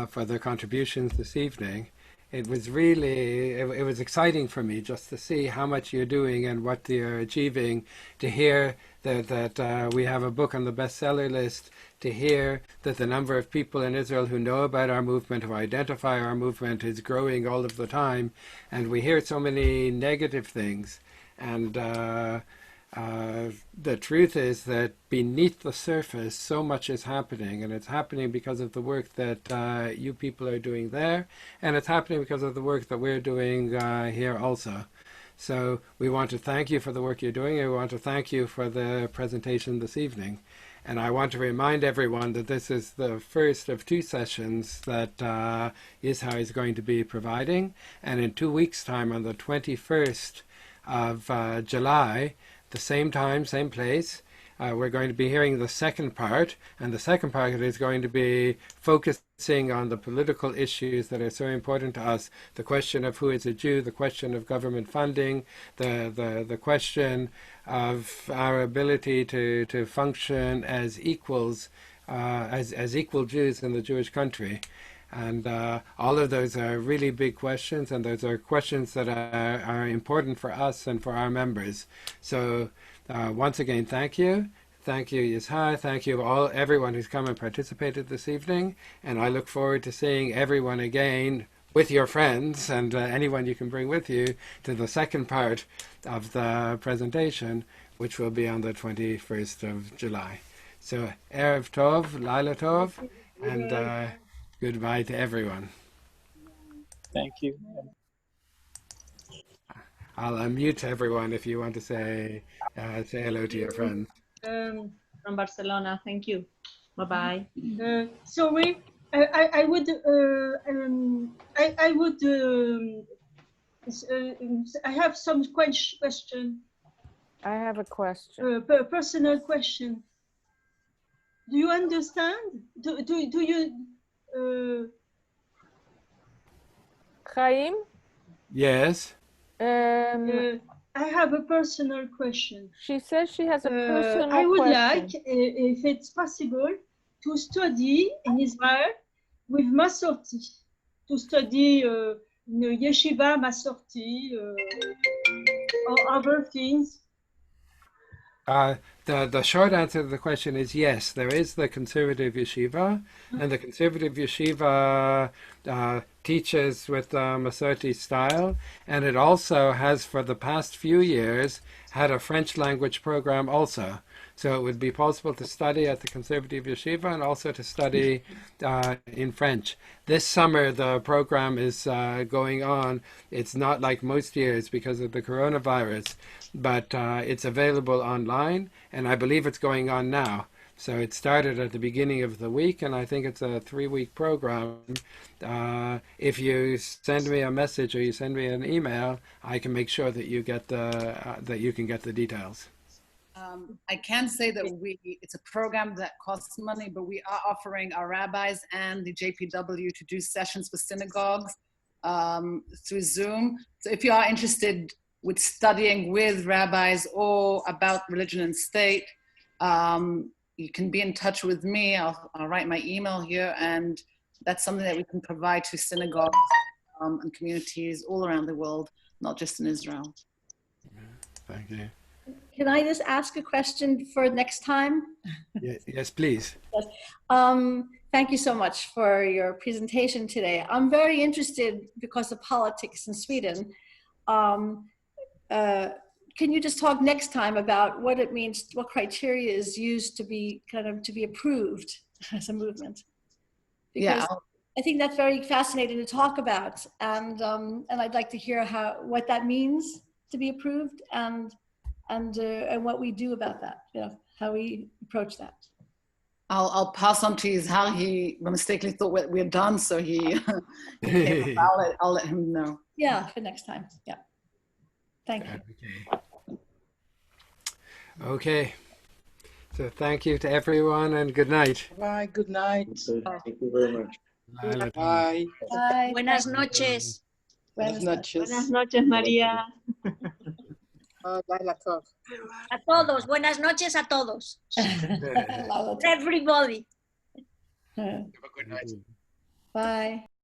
for their contributions this evening. It was really, it was exciting for me just to see how much you're doing and what you're achieving, to hear that we have a book on the bestseller list, to hear that the number of people in Israel who know about our movement, who identify our movement, is growing all of the time. And we hear so many negative things. And the truth is that beneath the surface, so much is happening, and it's happening because of the work that you people are doing there, and it's happening because of the work that we're doing here also. So we want to thank you for the work you're doing, and we want to thank you for the presentation this evening. And I want to remind everyone that this is the first of two sessions that Yizhar is going to be providing, and in 2 weeks' time, on the 21st of July, the same time, same place, we're going to be hearing the second part, and the second part is going to be focusing on the political issues that are so important to us: the question of who is a Jew, the question of government funding, the question of our ability to function as equals, as equal Jews in the Jewish country. And all of those are really big questions, and those are questions that are important for us and for our members. So once again, thank you. Thank you, Yizhar. Thank you everyone who's come and participated this evening. And I look forward to seeing everyone again with your friends and anyone you can bring with you to the second part of the presentation, which will be on the 21st of July. So Erev Tov, Laila Tov, and goodbye to everyone. Thank you. I'll unmute everyone if you want to say hello to your friends. From Barcelona, thank you. Bye-bye. Sorry, I would I have some question, I have a question. personal question. Do you understand? Do you? Chaim, Yes. I have a personal question. she says she has a personal I would question. like, if it's possible, to study in Israel with Masorti, to study in a yeshiva Masorti or other things. The short answer to the question is yes. There is the conservative yeshiva, and the conservative yeshiva teaches with Masorti style, and it also has for the past few years had a French language program also. So it would be possible to study at the conservative yeshiva and also to study in French. This summer the program is going on. It's not like most years because of the coronavirus, but it's available online, and I believe it's going on now. So it started at the beginning of the week, and I think it's a 3-week program. If you send me a message or you send me an email, I can make sure that you get that you can get the details. I can say that it's a program that costs money, but we are offering our rabbis and the JPW to do sessions for synagogues through Zoom. So if you are interested with studying with rabbis or about religion and state, you can be in touch with me. I'll write my email here, and that's something that we can provide to synagogues and communities all around the world, not just in Israel. Thank you. Can I just ask a question for next time? Yes, please. Thank you so much for your presentation today. I'm very interested because of politics in Sweden. Can you just talk next time about what it means, what criteria is used to be approved as a movement? Because I think that's very fascinating to talk about, and I'd like to hear what that means to be approved, and what we do about that, how we approach that. I'll pass on to Yizhar. He mistakenly thought we're done, so he came up. I'll let him know. Yeah, for next time. Yeah. Thank you. Okay. So thank you to everyone, and good night. Bye. Good night. Thank you very much. Bye. Bye. Buenas noches. Buenas noches. Buenas noches, María. A todos. Buenas noches a todos. Everybody. Have a good night. Bye.